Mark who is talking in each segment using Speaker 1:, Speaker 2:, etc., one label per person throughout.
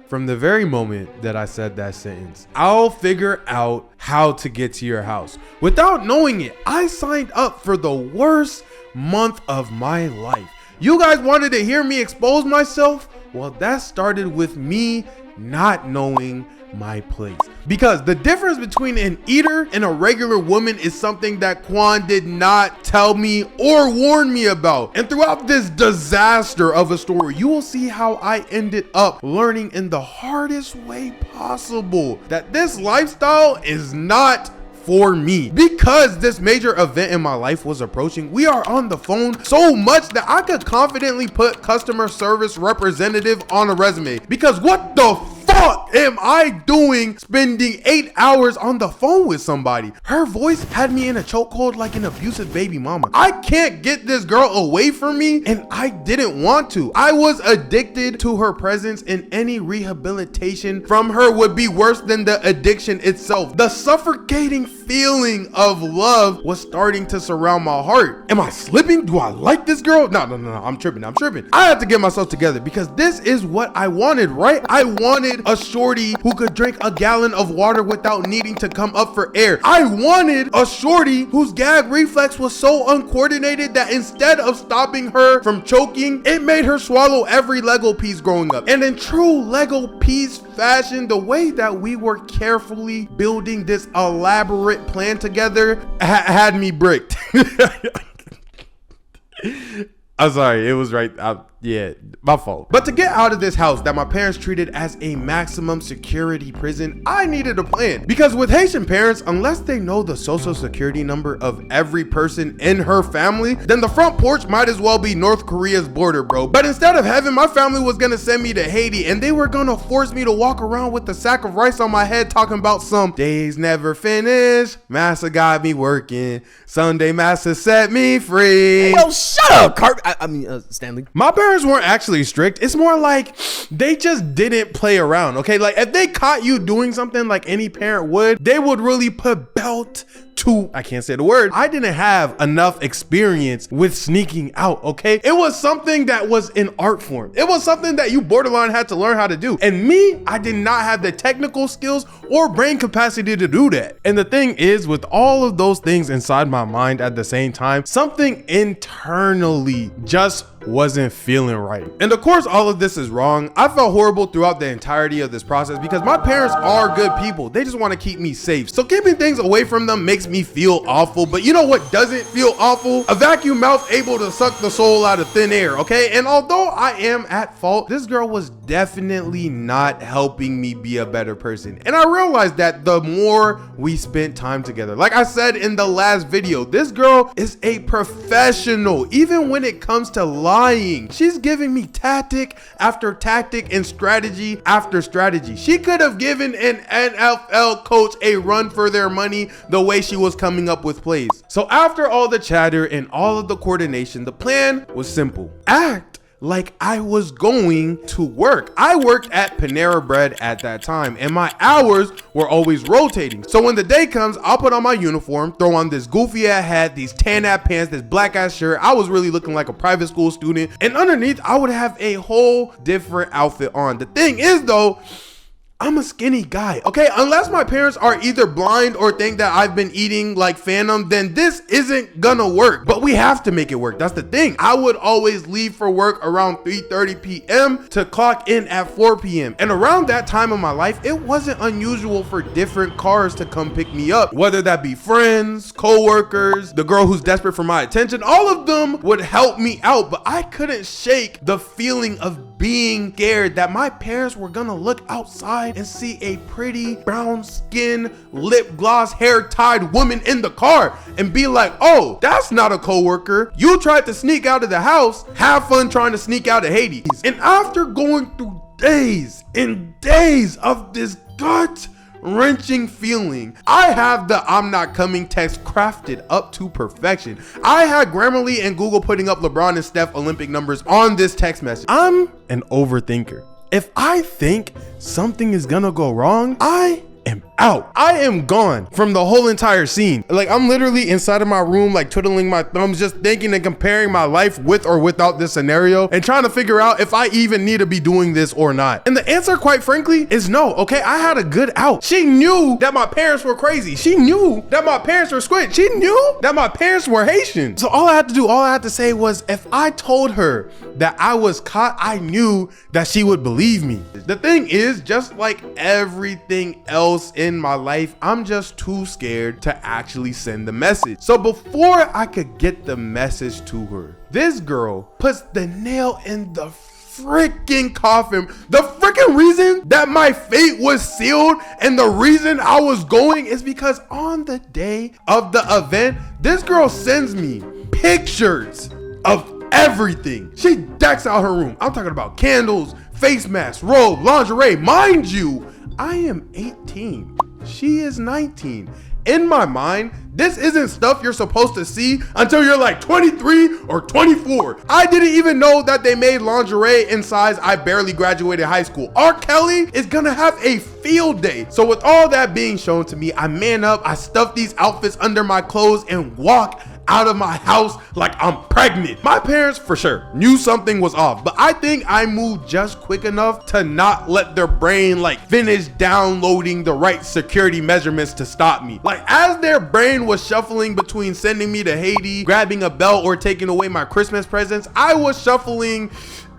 Speaker 1: From the very moment that I said that sentence, I'll figure out how to get to your house. Without knowing it, I signed up for the worst month of my life. You guys wanted to hear me expose myself? Well, that started with me not knowing my place. Because the difference between an eater and a regular woman is something that Quan did not tell me or warn me about. And throughout this disaster of a story, you will see how I ended up learning in the hardest way possible that this lifestyle is not for me. Because this major event in my life was approaching, we are on the phone so much that I could confidently put customer service representative on a resume. Because what the fuck am I doing spending 8 hours on the phone with somebody? Her voice had me in a chokehold like an abusive baby mama. I can't get this girl away from me, and I didn't want to. I was addicted to her presence, and any rehabilitation from her would be worse than the addiction itself. The suffocating feeling of love was starting to surround my heart. Am I slipping? Do I like this girl? No, I'm tripping. I had to get myself together because this is what I wanted, right? I wanted a shorty who could drink a gallon of water without needing to come up for air. I wanted a shorty whose gag reflex was so uncoordinated that instead of stopping her from choking, it made her swallow every Lego piece growing up. And in true Lego piece fashion, the way that we were carefully building this elaborate plan together had me bricked. I'm sorry, it was right. Yeah, my fault. But to get out of this house that my parents treated as a maximum security prison, I needed a plan. Because with Haitian parents, unless they know the social security number of every person in her family, then the front porch might as well be North Korea's border, bro. But instead of heaven, my family was gonna send me to Haiti, and they were gonna force me to walk around with a sack of rice on my head talking about some days never finish, massa got me working, Sunday massa set me free.
Speaker 2: Hey, yo, shut up, Stanley.
Speaker 1: My parents weren't actually strict. It's more like they just didn't play around, okay? Like if they caught you doing something like any parent would, they would really put belt to, I can't say the word. I didn't have enough experience with sneaking out, okay? It was something that was an art form. It was something that you borderline had to learn how to do. And me, I did not have the technical skills or brain capacity to do that. And the thing is, with all of those things inside my mind at the same time, something internally just wasn't feeling right. And of course, all of this is wrong. I felt horrible throughout the entirety of this process because my parents are good people. They just want to keep me safe. So keeping things away from them makes me feel awful. But you know what doesn't feel awful? A vacuum mouth able to suck the soul out of thin air, okay? And although I am at fault, this girl was definitely not helping me be a better person. And I realized that the more we spent time together. Like I said in the last video, this girl is a professional, even when it comes to lying. She's giving me tactic after tactic and strategy after strategy. She could have given an NFL coach a run for their money the way she was coming up with plays. So after all the chatter and all of the coordination, the plan was simple. Act like I was going to work. I worked at Panera Bread at that time, and my hours were always rotating. So when the day comes, I'll put on my uniform, throw on this goofy ass hat, these tan ass pants, this black ass shirt. I was really looking like a private school student, and underneath I would have a whole different outfit on. The thing is though, I'm a skinny guy, okay? Unless my parents are either blind or think that I've been eating like Phantom, then this isn't gonna work. But we have to make it work. That's the thing. I would always leave for work around 3:30 p.m. to clock in at 4 p.m. And around that time of my life, it wasn't unusual for different cars to come pick me up. Whether that be friends, co-workers, the girl who's desperate for my attention, all of them would help me out. But I couldn't shake the feeling of being scared that my parents were gonna look outside and see a pretty brown skin, lip gloss, hair tied woman in the car and be like, oh, that's not a coworker. You tried to sneak out of the house. Have fun trying to sneak out of Hades. And after going through days and days of this gut-wrenching feeling, I have the I'm not coming text crafted up to perfection. I had Grammarly and Google putting up LeBron and Steph Olympic numbers on this text message. I'm an overthinker. If I think something is gonna go wrong, I am out. I am gone from the whole entire scene. Like, I'm literally inside of my room, like twiddling my thumbs, just thinking and comparing my life with or without this scenario and trying to figure out if I even need to be doing this or not. And the answer, quite frankly, is no. Okay, I had a good out. She knew that my parents were crazy. She knew that my parents were squid. She knew that my parents were Haitian. So all I had to say was, if I told her that I was caught, I knew that she would believe me. The thing is, just like everything else in my life, I'm just too scared to actually send the message. So before I could get the message to her, this girl puts the nail in the freaking coffin. The freaking reason that my fate was sealed and the reason I was going is because on the day of the event, this girl sends me pictures of everything. She decks out her room. I'm talking about candles, face masks, robe, lingerie. Mind you, I am 18. She is 19. In my mind, this isn't stuff you're supposed to see until you're like 23 or 24. I didn't even know that they made lingerie in size I barely graduated high school. R. Kelly is gonna have a field day. So with all that being shown to me, I man up, I stuff these outfits under my clothes and walk out of my house like I'm pregnant. My parents for sure knew something was off, but I think I moved just quick enough to not let their brain like finish downloading the right security measurements to stop me. Like, as their brain was shuffling between sending me to Haiti, grabbing a belt, or taking away my Christmas presents, I was shuffling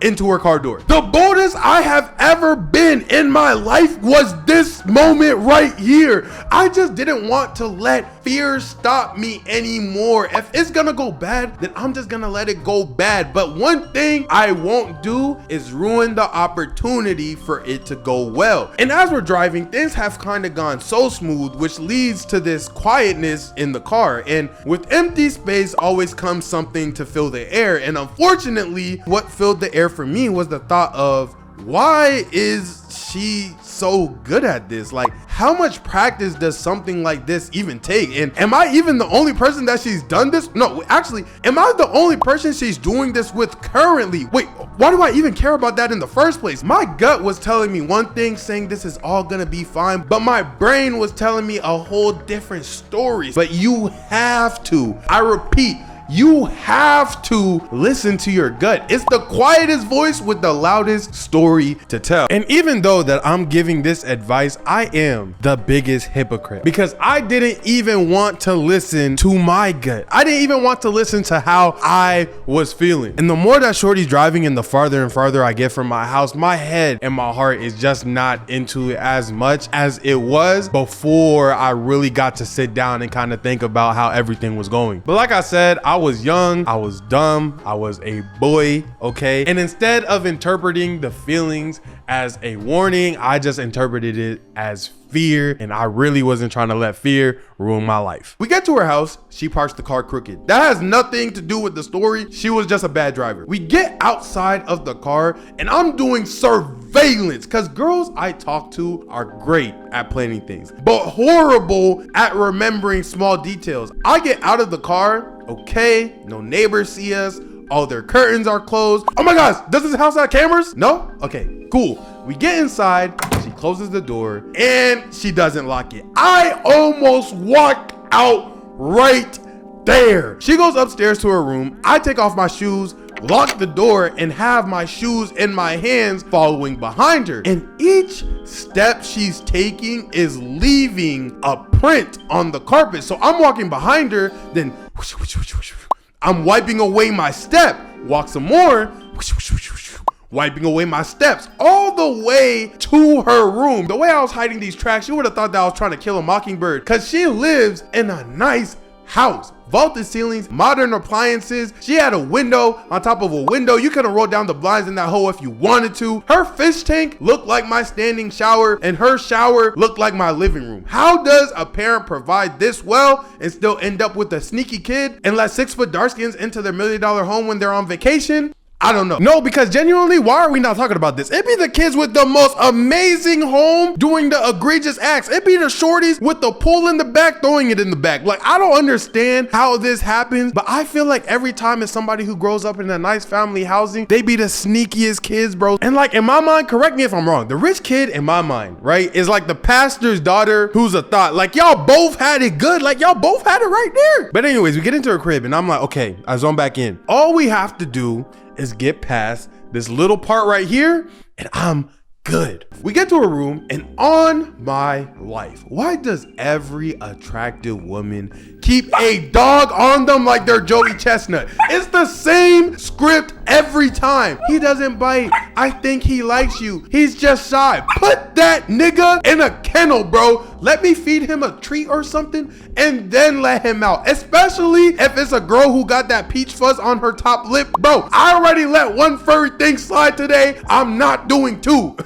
Speaker 1: into her car door. The boldest I have ever been in my life was this moment right here. I just didn't want to let fear stop me anymore. If it's gonna go bad, then I'm just gonna let it go bad. But one thing I won't do is ruin the opportunity for it to go well. And as we're driving, things have kind of gone so smooth, which leads to this quietness in the car. And with empty space always comes something to fill the air. And unfortunately, what filled the air for me was the thought of, why is she so good at this? Like, how much practice does something like this even take? And am I even the only person that she's done this? No, actually, am I the only person she's doing this with currently? Wait, why do I even care about that in the first place? My gut was telling me one thing, saying this is all gonna be fine, but my brain was telling me a whole different story. But you have to, I repeat, you have to listen to your gut. It's the quietest voice with the loudest story to tell. And even though that I'm giving this advice, I am the biggest hypocrite because I didn't even want to listen to my gut. I didn't even want to listen to how I was feeling. And the more that shorty's driving and the farther and farther I get from my house, my head and my heart is just not into it as much as it was before I really got to sit down and kind of think about how everything was going. But like I said, I was young, I was dumb, I was a boy, okay? And instead of interpreting the feelings as a warning, I just interpreted it as fear, and I really wasn't trying to let fear ruin my life. We get to her house, she parks the car crooked. That has nothing to do with the story. She was just a bad driver. We get outside of the car and I'm doing surveillance because girls I talk to are great at planning things, but horrible at remembering small details. I get out of the car, okay, no neighbors see us, all their curtains are closed. Oh my gosh, does this house have cameras? No? Okay, cool. We get inside, she closes the door, and she doesn't lock it. I almost walked out right there. She goes upstairs to her room. I take off my shoes, lock the door, and have my shoes in my hands following behind her. And each step she's taking is leaving a print on the carpet. So I'm walking behind her, then whoosh, whoosh, whoosh, whoosh. I'm wiping away my step, walk some more, whoosh, whoosh, whoosh, whoosh. Wiping away my steps all the way to her room. The way I was hiding these tracks, you would have thought that I was trying to kill a mockingbird because she lives in a nice house. Vaulted ceilings, modern appliances. She had a window on top of a window. You could have rolled down the blinds in that hole if you wanted to. Her fish tank looked like my standing shower and her shower looked like my living room. How does a parent provide this well and still end up with a sneaky kid and let 6 foot darkskins into their $1 million home when they're on vacation? I don't know. No, because genuinely, why are we not talking about this? It be the kids with the most amazing home doing the egregious acts. It be the shorties with the pool in the back throwing it in the back. Like, I don't understand how this happens, but I feel like every time it's somebody who grows up in a nice family housing, they be the sneakiest kids, bro. And like, in my mind, correct me if I'm wrong, the rich kid in my mind, right, is like the pastor's daughter who's a thought. Like, y'all both had it good. Like, y'all both had it right there. But anyways, we get into her crib and I'm like, okay, I zone back in. All we have to do is get past this little part right here and I'm good. We get to her room and on my life, why does every attractive woman keep a dog on them like they're Joey Chestnut? It's the same script every time. He doesn't bite. I think he likes you. He's just shy. Put that nigga in a kennel, bro. Let me feed him a treat or something and then let him out. Especially if it's a girl who got that peach fuzz on her top lip. Bro, I already let one furry thing slide today. I'm not doing two.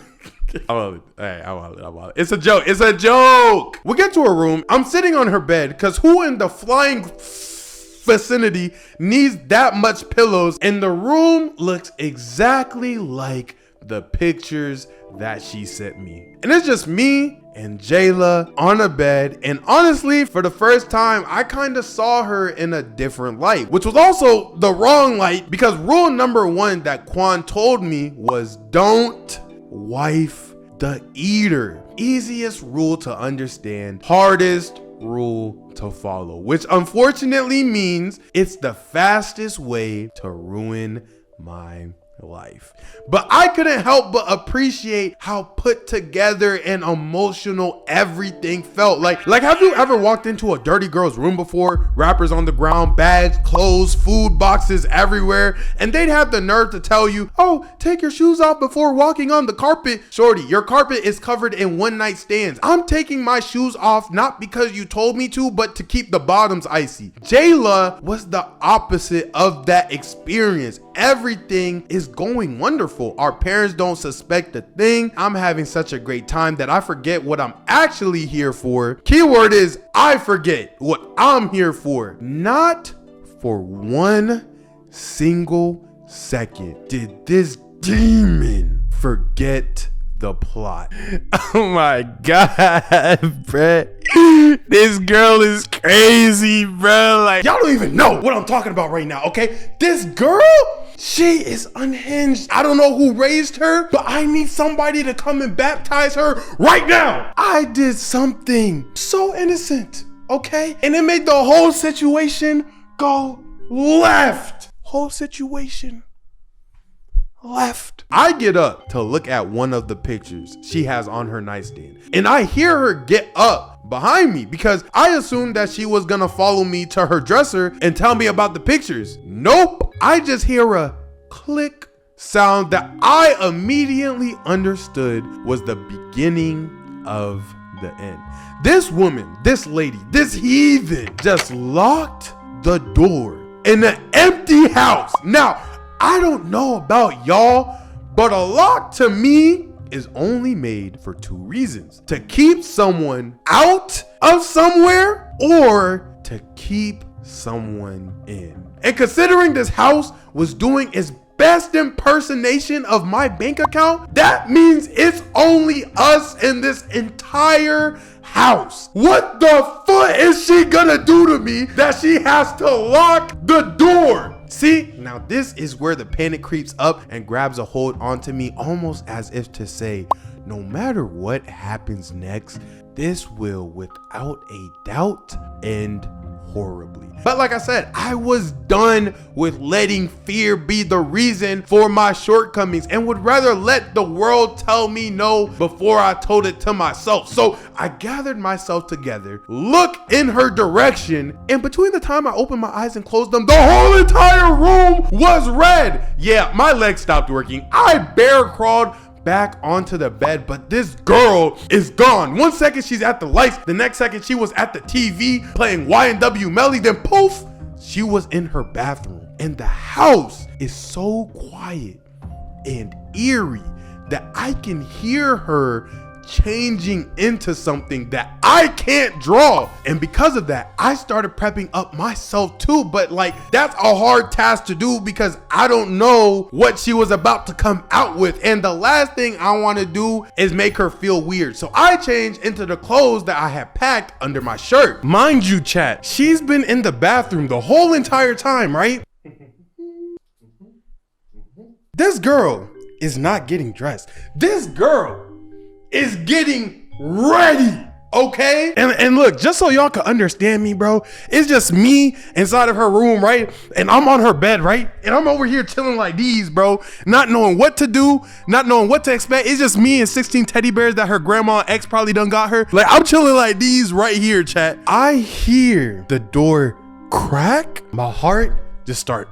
Speaker 1: It's a joke. It's a joke. We get to her room. I'm sitting on her bed because who in the flying vicinity needs that much pillows? And the room looks exactly like the pictures that she sent me. And it's just me and Jayla on a bed. And honestly, for the first time, I kind of saw her in a different light, which was also the wrong light because rule number one that Quan told me was don't wife the eater. Easiest rule to understand, hardest rule to follow, which unfortunately means it's the fastest way to ruin my life. But I couldn't help but appreciate how put together and emotional everything felt. Like have you ever walked into a dirty girl's room before? Wrappers on the ground, bags, clothes, food boxes everywhere, and they'd have the nerve to tell you, oh, take your shoes off before walking on the carpet. Shorty, your carpet is covered in one night stands. I'm taking my shoes off not because you told me to, but to keep the bottoms icy. Jayla was the opposite of that experience. Everything is going wonderful. Our parents don't suspect a thing. I'm having such a great time that I forget what I'm actually here for. Keyword is I forget what I'm here for. Not for one single second did this demon forget the plot. Oh my God, bruh. This girl is crazy, bro. Like, y'all don't even know what I'm talking about right now, okay? This girl, she is unhinged. I don't know who raised her, but I need somebody to come and baptize her right now. I did something so innocent, okay? And it made the whole situation go left. Whole situation left. I get up to look at one of the pictures she has on her nightstand, and I hear her get up behind me because I assumed that she was gonna follow me to her dresser and tell me about the pictures. Nope. I just hear a click sound that I immediately understood was the beginning of the end. This woman, this lady, this heathen just locked the door in an empty house. Now, I don't know about y'all, but a lock to me is only made for two reasons: to keep someone out of somewhere or to keep someone in. And considering this house was doing its best impersonation of my bank account, that means it's only us in this entire house. What the fuck is she gonna do to me that she has to lock the door? See, now this is where the panic creeps up and grabs a hold onto me, almost as if to say, no matter what happens next, this will without a doubt end horribly. But like I said, I was done with letting fear be the reason for my shortcomings and would rather let the world tell me no before I told it to myself. So I gathered myself together, looked in her direction, and between the time I opened my eyes and closed them, the whole entire room was red. Yeah, my legs stopped working. I bear crawled back onto the bed, but this girl is gone. One second she's at the lights, the next second she was at the TV playing Y&W Melly, then poof, she was in her bathroom. And the house is so quiet and eerie that I can hear her changing into something that I can't draw. And because of that, I started prepping up myself too. But like, that's a hard task to do because I don't know what she was about to come out with. And the last thing I want to do is make her feel weird. So I changed into the clothes that I had packed under my shirt. Mind you, chat, she's been in the bathroom the whole entire time, right? This girl is not getting dressed. This girl is getting ready, okay? And look, just so y'all can understand me, bro, it's just me inside of her room, right? And I'm on her bed, right? And I'm over here chilling like these, bro, not knowing what to do, not knowing what to expect. It's just me and 16 teddy bears that her grandma ex probably done got her. Like, I'm chilling like these right here, chat. I hear the door crack. My heart just start.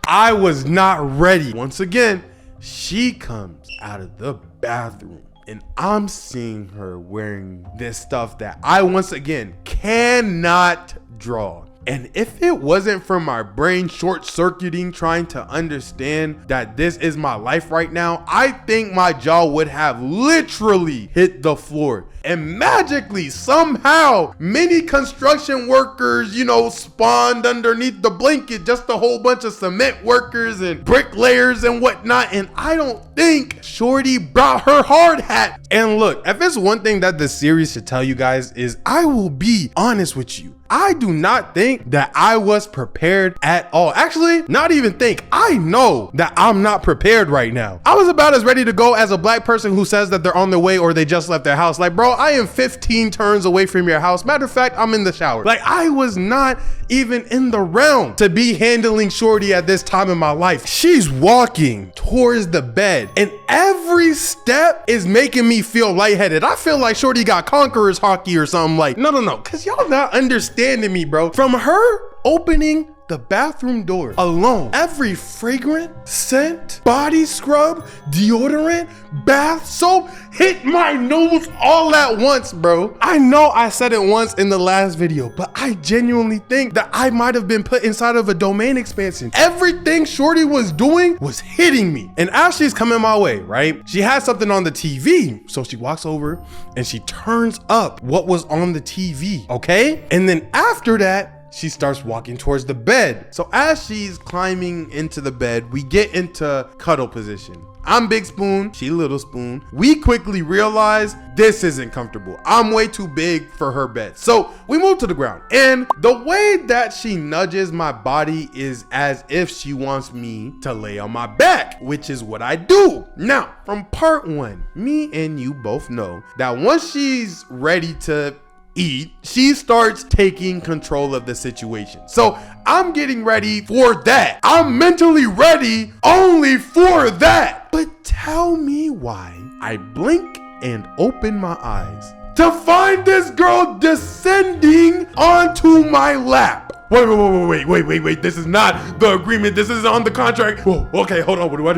Speaker 1: I was not ready. Once again, she comes out of the bathroom and I'm seeing her wearing this stuff that I once again cannot draw. And if it wasn't for my brain short-circuiting trying to understand that this is my life right now, I think my jaw would have literally hit the floor. And magically, somehow, many construction workers, spawned underneath the blanket, just a whole bunch of cement workers and bricklayers and whatnot. And I don't think Shorty brought her hard hat. And look, if it's one thing that this series should tell you guys is, I will be honest with you, I do not think that I was prepared at all. Actually, not even think. I know that I'm not prepared right now. I was about as ready to go as a black person who says that they're on their way or they just left their house. Like, bro, I am 15 turns away from your house. Matter of fact, I'm in the shower. Like, I was not even in the realm to be handling Shorty at this time in my life. She's walking towards the bed and every step is making me feel lightheaded. I feel like Shorty got conqueror's hockey or something. Like, no, cause y'all not understanding me, bro. From her opening the bathroom door alone, every fragrant, scent, body scrub, deodorant, bath soap hit my nose all at once, bro. I know I said it once in the last video, but I genuinely think that I might have been put inside of a domain expansion. Everything Shorty was doing was hitting me. And as she's coming my way, right, she has something on the TV. So she walks over and she turns up what was on the TV, okay? And then after that, she starts walking towards the bed. So as she's climbing into the bed, we get into cuddle position. I'm Big Spoon, she Little Spoon. We quickly realize this isn't comfortable. I'm way too big for her bed. So we move to the ground. And the way that she nudges my body is as if she wants me to lay on my back, which is what I do. Now, from part one, me and you both know that once she's ready to eat, she starts taking control of the situation. So I'm getting ready for that. I'm mentally ready only for that. But tell me why I blink and open my eyes to find this girl descending onto my lap. Wait. This is not the agreement. This is on the contract. Whoa, okay, hold on. What do I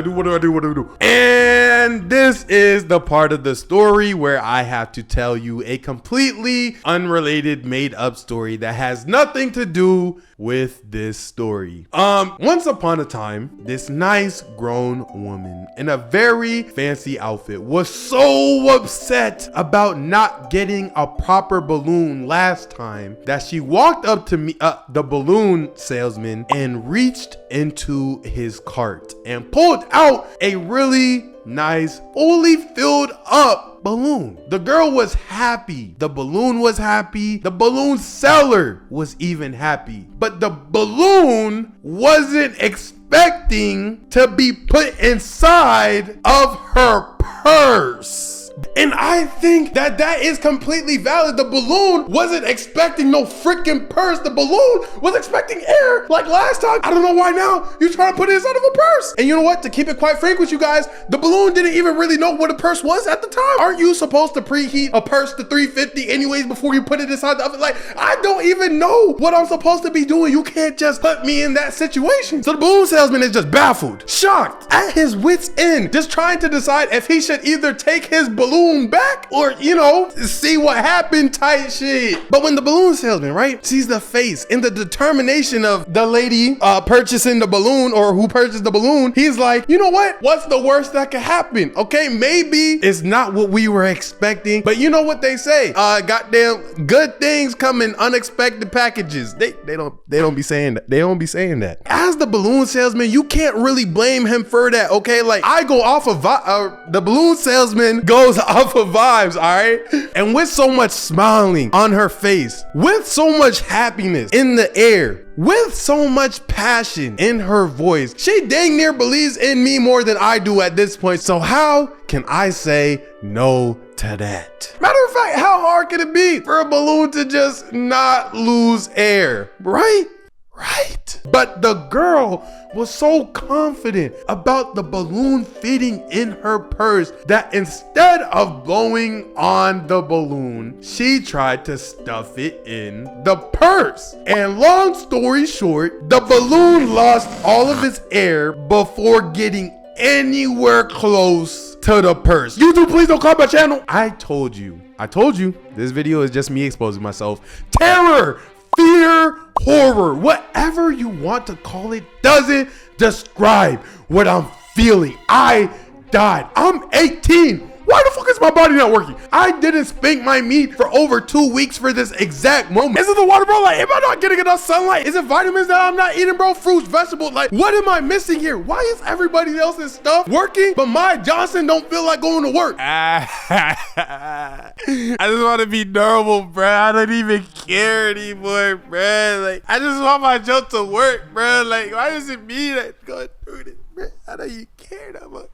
Speaker 1: do? And this is the part of the story where I have to tell you a completely unrelated made up story that has nothing to do with this story. Once upon a time, this nice grown woman in a very fancy outfit was so upset about not getting a proper balloon last time that she walked up to me, the balloon salesman, and reached into his cart and pulled out a really nice, fully filled up balloon. The girl was happy. The balloon was happy. The balloon seller was even happy. But the balloon wasn't expecting to be put inside of her purse. And I think that that is completely valid. The balloon wasn't expecting no freaking purse. The balloon was expecting air like last time. I don't know why now you're trying to put it inside of a purse. And you know what? To keep it quite frank with you guys, the balloon didn't even really know what a purse was at the time. Aren't you supposed to preheat a purse to 350 anyways before you put it inside the oven? Like, I don't even know what I'm supposed to be doing. You can't just put me in that situation. So the balloon salesman is just baffled, shocked, at his wit's end, just trying to decide if he should either take his balloon balloon back or, you know, see what happened type shit. But when the balloon salesman, right, sees the face and the determination of the lady purchasing the balloon or who purchased the balloon, he's like, you know what? What's the worst that could happen? Okay, maybe it's not what we were expecting, but you know what they say? Goddamn good things come in unexpected packages. They don't be saying that. They don't be saying that. As the balloon salesman, you can't really blame him for that, okay? Like, I go off of the balloon salesman goes off of vibes, all right? And with so much smiling on her face, with so much happiness in the air, with so much passion in her voice, she dang near believes in me more than I do at this point. So how can I say no to that? Matter of fact, how hard can it be for a balloon to just not lose air, right? Right. But the girl was so confident about the balloon fitting in her purse that instead of blowing on the balloon, she tried to stuff it in the purse. And long story short, the balloon lost all of its air before getting anywhere close to the purse. YouTube, please don't call my channel. I told you. This video is just me exposing myself. Terror, fear, horror, whatever you want to call it, doesn't describe what I'm feeling. I died. I'm 18. Why the fuck is my body not working? I didn't spank my meat for over 2 weeks for this exact moment. Is it the water, bro? Like, am I not getting enough sunlight? Is it vitamins that I'm not eating, bro? Fruits, vegetables? Like, what am I missing here? Why is everybody else's stuff working, but my Johnson don't feel like going to work? I just want to be normal, bro. I don't even care anymore, bro. Like, I just want my job to work, bro. Like, why is it me that's going through this, bro? I don't even care that much.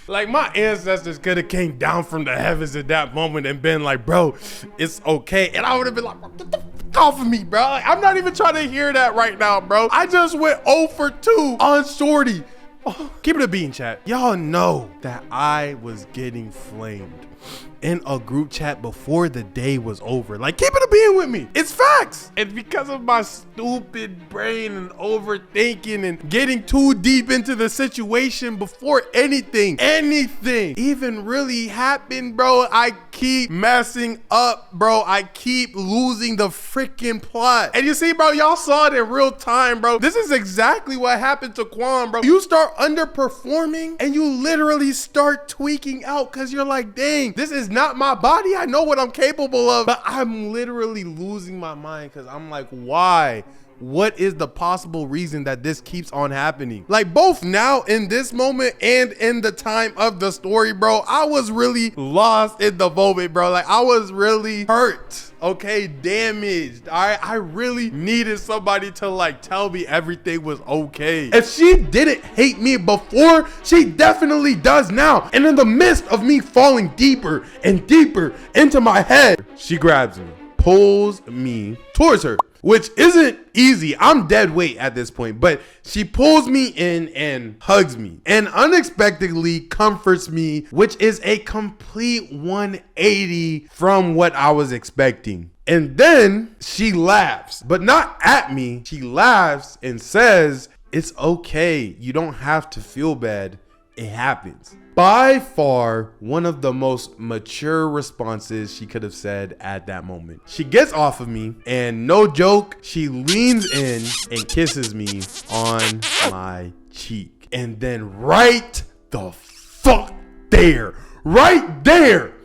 Speaker 1: Like, my ancestors could have came down from the heavens at that moment and been like, bro, it's okay. And I would have been like, get the fuck off of me, bro. Like, I'm not even trying to hear that right now, bro. I just went 0 for 2 on Shorty. Oh, keep it a bean, chat. Y'all know that I was getting flamed in a group chat before the day was over. Like, keep it a bean with me. It's facts. And because of my stupid brain and overthinking and getting too deep into the situation before anything even really happened, bro, I keep messing up, bro. I keep losing the freaking plot. And you see, bro, y'all saw it in real time, bro. This is exactly what happened to Quan, bro. You start underperforming and you literally start tweaking out because you're like, dang, this is not my body. I know what I'm capable of, but I'm literally losing my mind because I'm like, why? What is the possible reason that this keeps on happening? Like, both now in this moment and in the time of the story, bro, I was really lost in the moment, bro. Like, I was really hurt, okay, damaged. All right, I really needed somebody to like tell me everything was okay. If she didn't hate me before, she definitely does now. And in the midst of me falling deeper and deeper into my head, she grabs me, pulls me towards her, which isn't easy. I'm dead weight at this point, but she pulls me in and hugs me and unexpectedly comforts me, which is a complete 180 from what I was expecting. And then she laughs, but not at me. She laughs and says, it's okay. You don't have to feel bad. It happens. By far, one of the most mature responses she could have said at that moment. She gets off of me and no joke, she leans in and kisses me on my cheek. And then right the fuck there,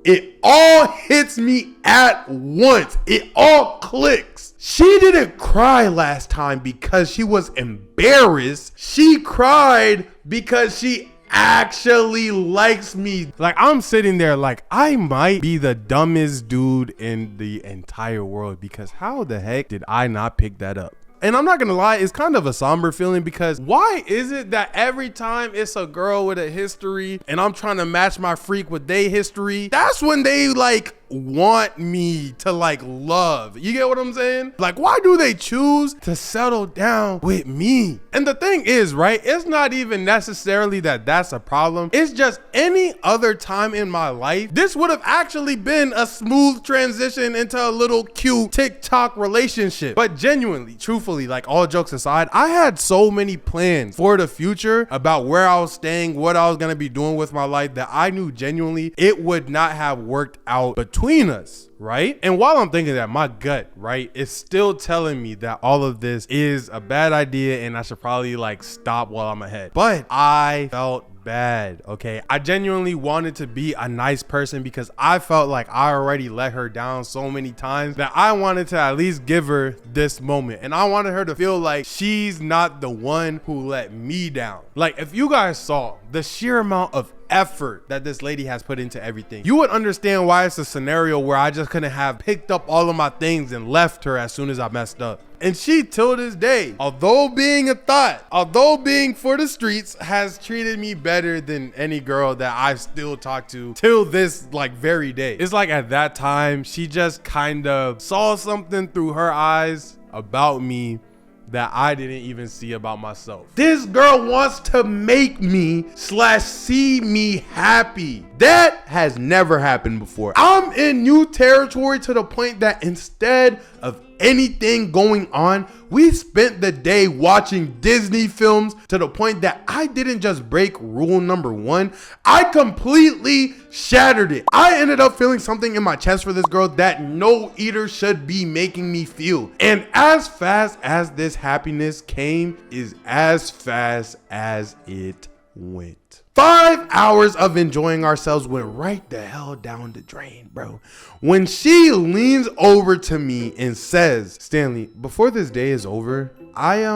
Speaker 1: it all hits me at once. It all clicks. She didn't cry last time because she was embarrassed. She cried because she actually likes me. Like, I'm sitting there like I might be the dumbest dude in the entire world, because how the heck did I not pick that up? And I'm not gonna lie, it's kind of a somber feeling, because why is it that every time it's a girl with a history and I'm trying to match my freak with their history, that's when they like want me to like love. You get what I'm saying? Like, why do they choose to settle down with me? And the thing is, right, it's not even necessarily that that's a problem. It's just any other time in my life, this would have actually been a smooth transition into a little cute TikTok relationship. But genuinely, truthfully, like all jokes aside, I had so many plans for the future about where I was staying, what I was gonna be doing with my life, that I knew genuinely it would not have worked out between us, right? And while I'm thinking that, my gut, right, is still telling me that all of this is a bad idea and I should probably like stop while I'm ahead. But I felt bad, okay? I genuinely wanted to be a nice person because I felt like I already let her down so many times that I wanted to at least give her this moment. And I wanted her to feel like she's not the one who let me down. Like, if you guys saw the sheer amount of effort that this lady has put into everything, you would understand why it's a scenario where I just couldn't have picked up all of my things and left her as soon as I messed up. And she, till this day, although being a thought, although being for the streets, has treated me better than any girl that I've still talked to till this like very day. It's like at that time, she just kind of saw something through her eyes about me that I didn't even see about myself. This girl wants to make me / see me happy. That has never happened before. I'm in new territory to the point that instead of anything going on, we spent the day watching Disney films to the point that I didn't just break rule number 1, I completely shattered it. I ended up feeling something in my chest for this girl that no eater should be making me feel. And as fast as this happiness came is as fast as it went. 5 hours of enjoying ourselves went right the hell down the drain, bro. When she leans over to me and says, Stanley, before this day is over, I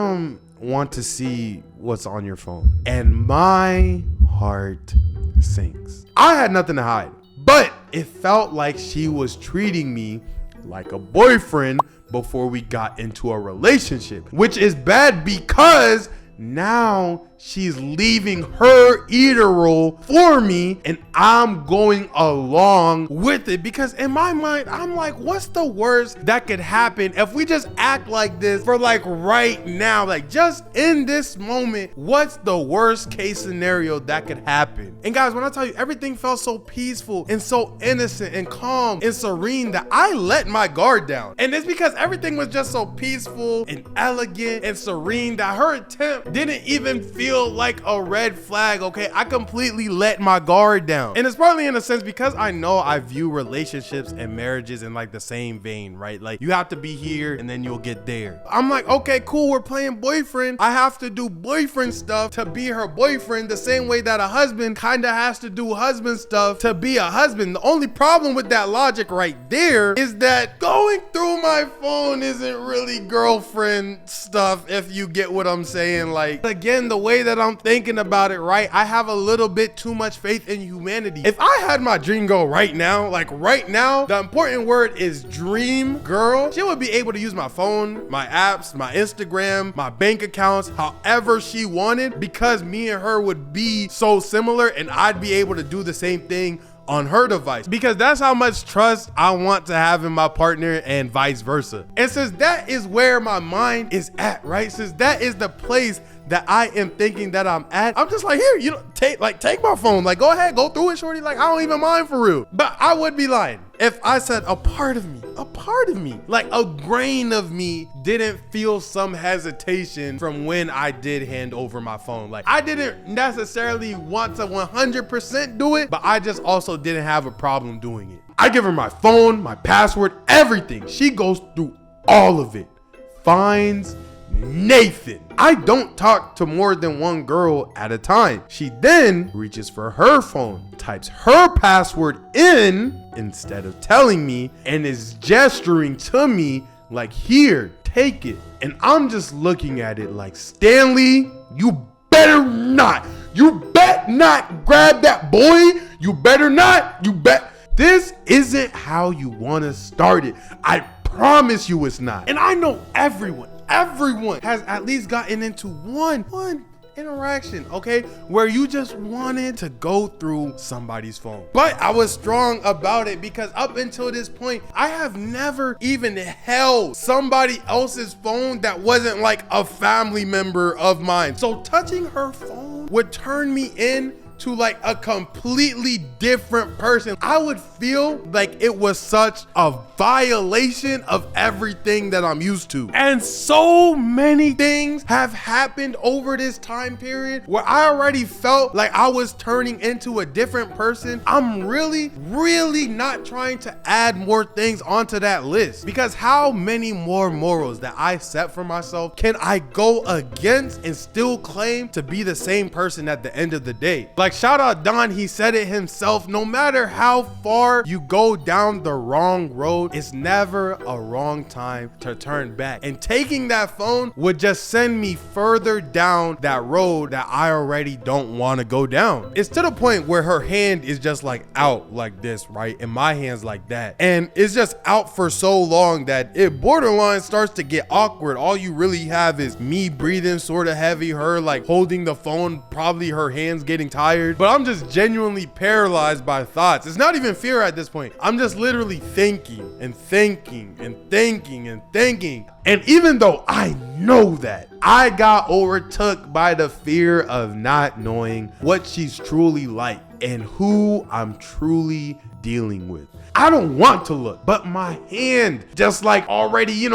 Speaker 1: want to see what's on your phone. And my heart sinks. I had nothing to hide, but it felt like she was treating me like a boyfriend before we got into a relationship, which is bad because now she's leaving her eater role for me and I'm going along with it, because in my mind, I'm like, what's the worst that could happen if we just act like this for like right now? Like just in this moment, what's the worst case scenario that could happen? And guys, when I tell you everything felt so peaceful and so innocent and calm and serene that I let my guard down. And it's because everything was just so peaceful and elegant and serene that her attempt didn't even feel like a red flag, okay? I completely let my guard down. And it's partly in a sense because I know I view relationships and marriages in like the same vein, right? Like you have to be here and then you'll get there. I'm like, okay, cool, we're playing boyfriend. I have to do boyfriend stuff to be her boyfriend the same way that a husband kind of has to do husband stuff to be a husband. The only problem with that logic right there is that going through my phone isn't really girlfriend stuff, if you get what I'm saying. Like, again, the way that I'm thinking about it, right, I have a little bit too much faith in humanity. If I had my dream girl right now, like right now, the important word is dream girl, she would be able to use my phone, my apps, my Instagram, my bank accounts, however she wanted, because me and her would be so similar and I'd be able to do the same thing on her device, because that's how much trust I want to have in my partner and vice versa. And since that is where my mind is at, right, since that is the place that I am thinking that I'm at, I'm just like, here, you know, take my phone, like go ahead, go through it, shorty, like I don't even mind for real. But I would be lying if I said a part of me, like a grain of me didn't feel some hesitation from when I did hand over my phone. Like I didn't necessarily want to 100% do it, but I just also didn't have a problem doing it. I give her my phone, my password, everything. She goes through all of it, finds Nathan. I don't talk to more than one girl at a time. She then reaches for her phone, types her password in instead of telling me, and is gesturing to me like, here, take it. And I'm just looking at it like, Stanley, you better not. You bet not grab that boy. You better not. You bet. This isn't how you want to start it. I promise you it's not. And I know everyone has at least gotten into one interaction, okay, where you just wanted to go through somebody's phone. But I was strong about it because up until this point, I have never even held somebody else's phone that wasn't like a family member of mine. So touching her phone would turn me in to like a completely different person. I would feel like it was such a violation of everything that I'm used to. And so many things have happened over this time period where I already felt like I was turning into a different person. I'm really not trying to add more things onto that list, because how many more morals that I set for myself can I go against and still claim to be the same person at the end of the day? Like, shout out Don, he said it himself, no matter how far you go down the wrong road, it's never a wrong time to turn back. And taking that phone would just send me further down that road that I already don't want to go down. It's to the point where her hand is just like out like this, right? And my hand's like that. And it's just out for so long that it borderline starts to get awkward. All you really have is me breathing sort of heavy, her like holding the phone, probably her hands getting tired. But I'm just genuinely paralyzed by thoughts. It's not even fear at this point. I'm just literally thinking and thinking and thinking and thinking. And even though I know that, I got overtook by the fear of not knowing what she's truly like and who I'm truly dealing with. I don't want to look, but my hand just like already,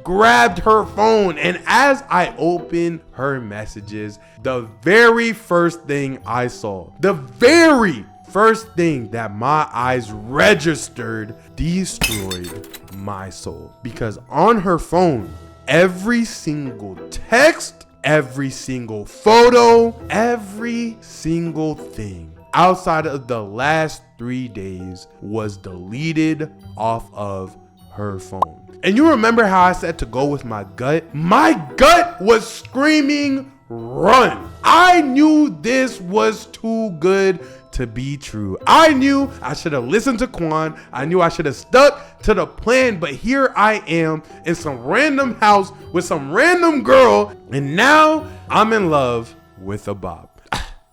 Speaker 1: grabbed her phone. And as I opened her messages, the very first thing I saw, the very first thing that my eyes registered destroyed my soul. Because on her phone, every single text, every single photo, every single thing outside of the last 3 days was deleted off of her phone. And you remember how I said to go with my gut? My gut was screaming, run. I knew this was too good to be true. I knew I should have listened to Quan. I knew I should have stuck to the plan, but here I am in some random house with some random girl, and now I'm in love with a Bob.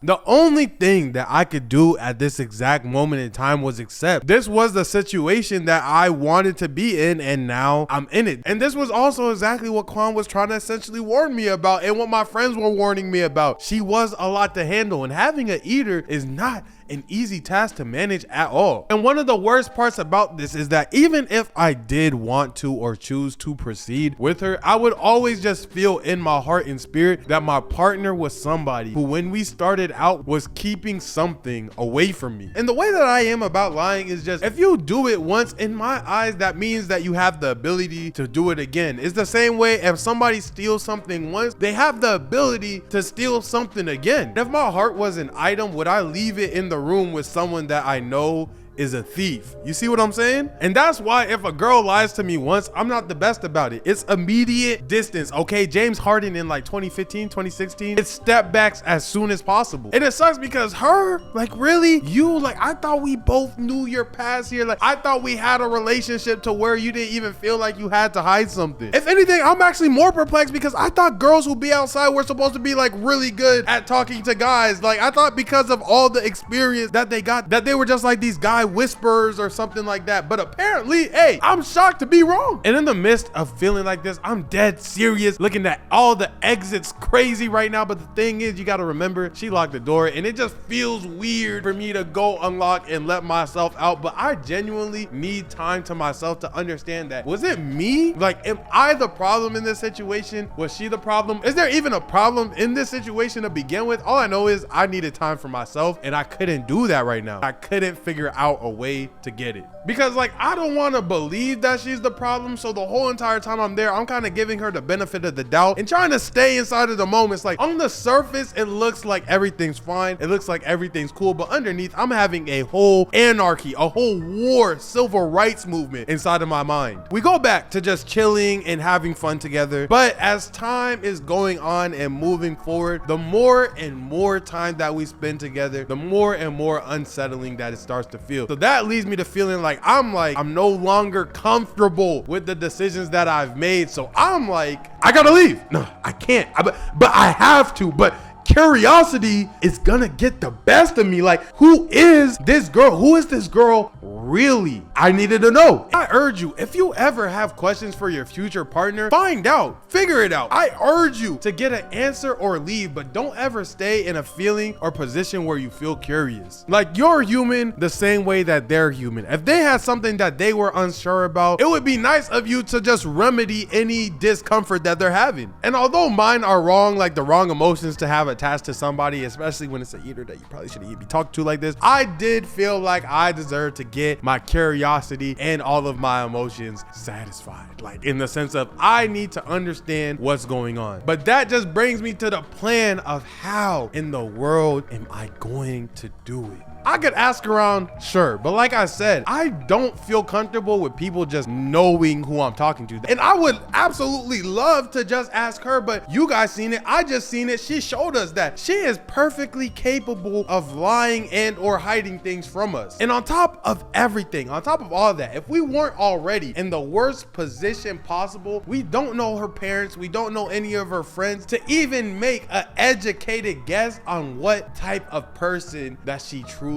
Speaker 1: The only thing that I could do at this exact moment in time was accept. This was the situation that I wanted to be in, and now I'm in it. And this was also exactly what Quan was trying to essentially warn me about, and what my friends were warning me about. She was a lot to handle, and having an eater is not an easy task to manage at all. And one of the worst parts about this is that even if I did want to or choose to proceed with her, I would always just feel in my heart and spirit that my partner was somebody who, when we started out, was keeping something away from me. And the way that I am about lying is just, if you do it once, in my eyes, that means that you have the ability to do it again. It's the same way if somebody steals something once, they have the ability to steal something again. If my heart was an item, would I leave it in the room with someone that I know is a thief? You see what I'm saying? And that's why if a girl lies to me once, I'm not the best about it. It's immediate distance, okay? James Harden in like 2015, 2016, it's step backs as soon as possible. And it sucks because her, like, really? You, like, I thought we both knew your past here. Like, I thought we had a relationship to where you didn't even feel like you had to hide something. If anything, I'm actually more perplexed because I thought girls who be outside were supposed to be like really good at talking to guys. Like, I thought because of all the experience that they got, that they were just like these guy whisperers or something like that. But apparently, hey, I'm shocked to be wrong. And in the midst of feeling like this, I'm dead serious, looking at all the exits crazy right now. But the thing is, you got to remember, she locked the door, and it just feels weird for me to go unlock and let myself out. But I genuinely need time to myself to understand that. Was it me? Like, am I the problem in this situation? Was she the problem? Is there even a problem in this situation to begin with? All I know is I needed time for myself, and I couldn't do that right now. I couldn't figure out a way to get it, because like, I don't want to believe that she's the problem. So the whole entire time I'm there, I'm kind of giving her the benefit of the doubt and trying to stay inside of the moment. It's like, on the surface, it looks like everything's fine, it looks like everything's cool, but underneath, I'm having a whole anarchy, a whole war, civil rights movement inside of my mind. We go back to just chilling and having fun together, but as time is going on and moving forward, the more and more time that we spend together, the more and more unsettling that it starts to feel. So that leads me to feeling like I'm no longer comfortable with the decisions that I've made. So I'm like, I gotta leave. No, I can't. But I have to. But curiosity is gonna get the best of me. Like, who is this girl? Who is this girl really? I needed to know. I urge you, if you ever have questions for your future partner, find out, figure it out. I urge you to get an answer or leave, but don't ever stay in a feeling or position where you feel curious. Like, you're human the same way that they're human. If they had something that they were unsure about, it would be nice of you to just remedy any discomfort that they're having. And although mine are wrong, like the wrong emotions to have attached to somebody, especially when it's an eater that you probably shouldn't be talked to like this, I did feel like I deserved to get my curiosity and all of my emotions satisfied. Like, in the sense of, I need to understand what's going on. But that just brings me to the plan of how in the world am I going to do it? I could ask around, sure, but like I said, I don't feel comfortable with people just knowing who I'm talking to. And I would absolutely love to just ask her, but you guys seen it, I just seen it. She showed us that she is perfectly capable of lying and or hiding things from us. And on top of everything, on top of all that, if we weren't already in the worst position possible, we don't know her parents, we don't know any of her friends, to even make an educated guess on what type of person that she truly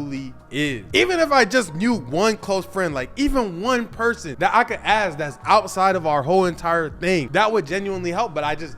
Speaker 1: is. Even if I just knew one close friend, like even one person that I could ask that's outside of our whole entire thing, that would genuinely help, but I just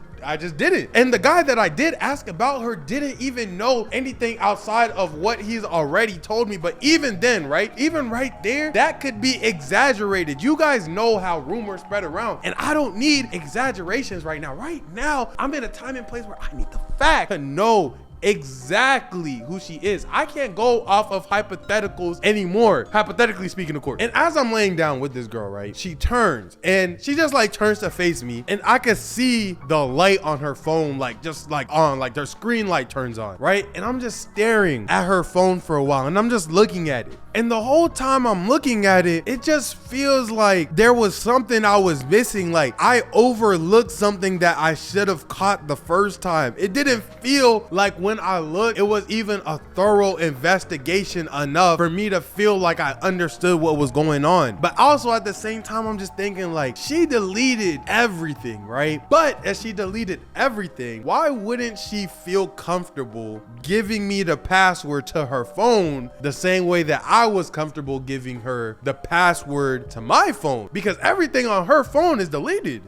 Speaker 1: didn't. And the guy that I did ask about her didn't even know anything outside of what he's already told me. But even then, right? Even right there, that could be exaggerated. You guys know how rumors spread around, and I don't need exaggerations right now. Right now, I'm in a time and place where I need the fact to know exactly who she is. I can't go off of hypotheticals anymore, hypothetically speaking, of course. And as I'm laying down with this girl, right, she turns and she just like turns to face me, and I could see the light on her phone like just like on, like their screen light turns on, right? And I'm just staring at her phone for a while, and I'm just looking at it. And the whole time I'm looking at it, it just feels like there was something I was missing. Like I overlooked something that I should have caught the first time. It didn't feel like when I looked, it was even a thorough investigation enough for me to feel like I understood what was going on. But also at the same time, I'm just thinking like, she deleted everything, right? But as she deleted everything, why wouldn't she feel comfortable giving me the password to her phone the same way that I was comfortable giving her the password to my phone? Because everything on her phone is deleted,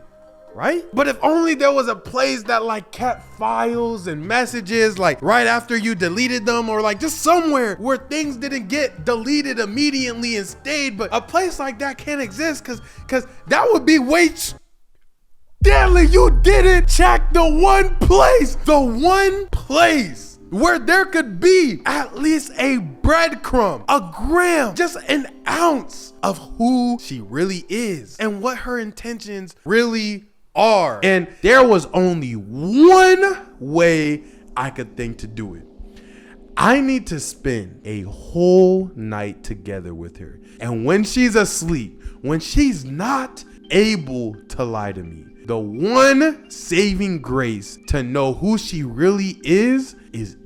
Speaker 1: right? But if only there was a place that like kept files and messages like right after you deleted them, or like just somewhere where things didn't get deleted immediately and stayed. But a place like that can't exist because that would be way Stanley, you didn't check the one place where there could be at least a breadcrumb, a gram, just an ounce of who she really is and what her intentions really are. And there was only one way I could think to do it. I need to spend a whole night together with her. And when she's asleep, when she's not able to lie to me, the one saving grace to know who she really is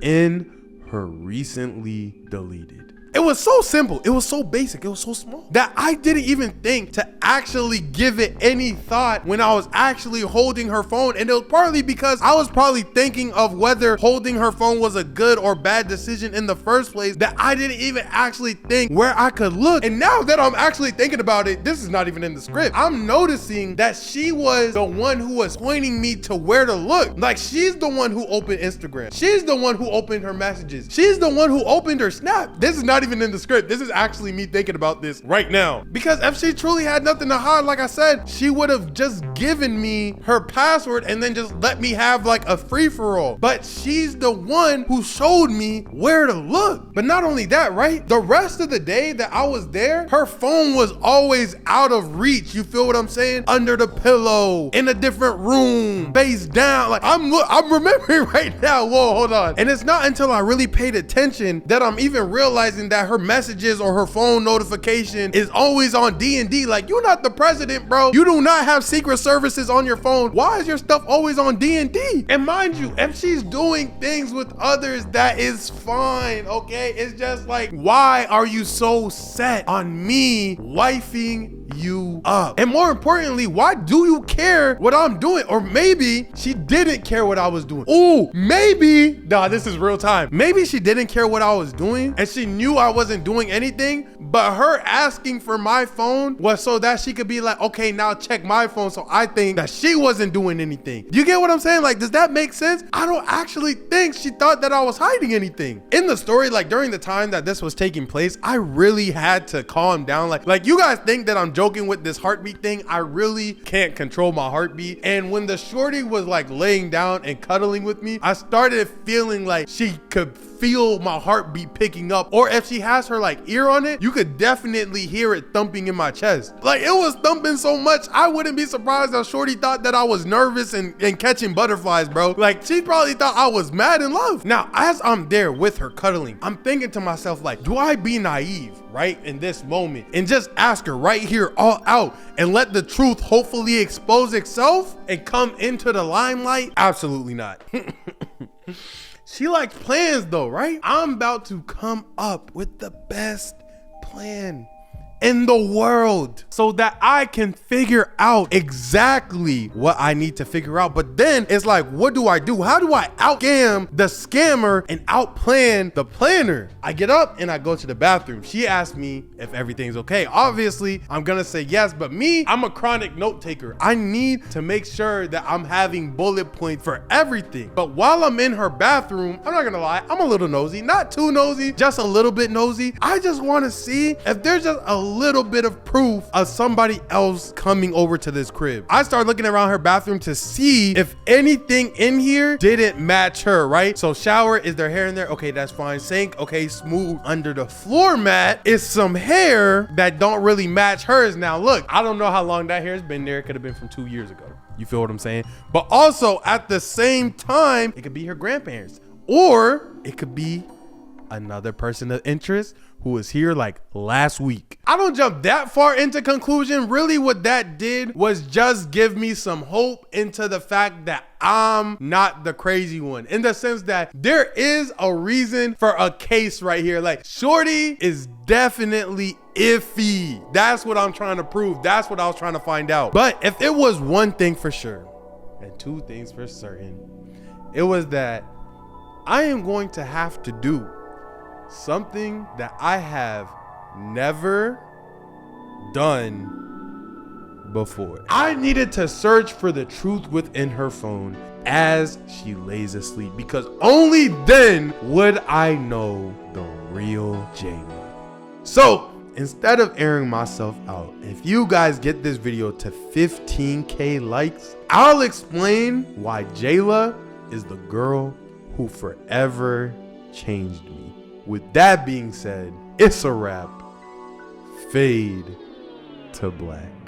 Speaker 1: in her recently deleted. It was so simple, it was so basic, it was so small that I didn't even think to actually give it any thought when I was actually holding her phone. And it was partly because I was probably thinking of whether holding her phone was a good or bad decision in the first place, that I didn't even actually think where I could look. And now that I'm actually thinking about it, this is not even in the script, I'm noticing that she was the one who was pointing me to where to look. Like, she's the one who opened Instagram, she's the one who opened her messages, she's the one who opened her Snap. This is not even in the script. This is actually me thinking about this right now. Because if she truly had nothing to hide, like I said, she would have just given me her password and then just let me have like a free-for-all. But she's the one who showed me where to look. But not only that, right? The rest of the day that I was there, her phone was always out of reach. You feel what I'm saying? Under the pillow, in a different room, face down. Like I'm remembering right now. Whoa, hold on. And it's not until I really paid attention that I'm even realizing that her messages or her phone notification is always on D&D. Like, you're not the president, bro. You do not have secret services on your phone. Why is your stuff always on D&D? And mind you, if she's doing things with others, that is fine, okay? It's just like, why are you so set on me wifing you up? And more importantly, why do you care what I'm doing? Or maybe she didn't care what I was doing. Ooh, maybe, nah, this is real time. Maybe she didn't care what I was doing and she knew I wasn't doing anything, but her asking for my phone was so that she could be like, okay, now check my phone. So I think that she wasn't doing anything. You get what I'm saying? Like, does that make sense? I don't actually think she thought that I was hiding anything. In the story, like during the time that this was taking place, I really had to calm down. Like you guys think that I'm joking with this heartbeat thing. I really can't control my heartbeat. And when the shorty was like laying down and cuddling with me, I started feeling like she could feel my heartbeat picking up. Or if she has her like ear on it, you could definitely hear it thumping in my chest. Like it was thumping so much, I wouldn't be surprised if shorty thought that I was nervous and catching butterflies, bro. Like she probably thought I was mad in love. Now, as I'm there with her cuddling, I'm thinking to myself, like, do I be naive, right, in this moment and just ask her right here all out and let the truth hopefully expose itself and come into the limelight? Absolutely not. She likes plans though, right? I'm about to come up with the best plan in the world so that I can figure out exactly what I need to figure out. But then it's like, what do I do? How do I out-scam the scammer and out-plan the planner? I get up and I go to the bathroom. She asked me if everything's okay. Obviously, I'm gonna say yes, but me, I'm a chronic note taker. I need to make sure that I'm having bullet points for everything. But while I'm in her bathroom, I'm not gonna lie, I'm a little nosy. Not too nosy, just a little bit nosy. I just wanna see if there's just a little bit of proof of somebody else coming over to this crib. I started looking around her bathroom to see if anything in here didn't match her, right? So shower, is there hair in there? Okay, that's fine. Sink, okay, smooth. Under the floor mat is some hair that don't really match hers. Now look, I don't know how long that hair's been there. It could have been from 2 years ago. You feel what I'm saying? But also at the same time, it could be her grandparents, or it could be another person of interest who was here like last week. I don't jump that far into conclusion. Really what that did was just give me some hope into the fact that I'm not the crazy one, in the sense that there is a reason for a case right here. Like shorty is definitely iffy. That's what I'm trying to prove. That's what I was trying to find out. But if it was one thing for sure and two things for certain, it was that I am going to have to do something that I have never done before. I needed to search for the truth within her phone as she lays asleep, because only then would I know the real Jayla. So instead of airing myself out, if you guys get this video to 15K likes, I'll explain why Jayla is the girl who forever changed me. With that being said, it's a wrap. Fade to black.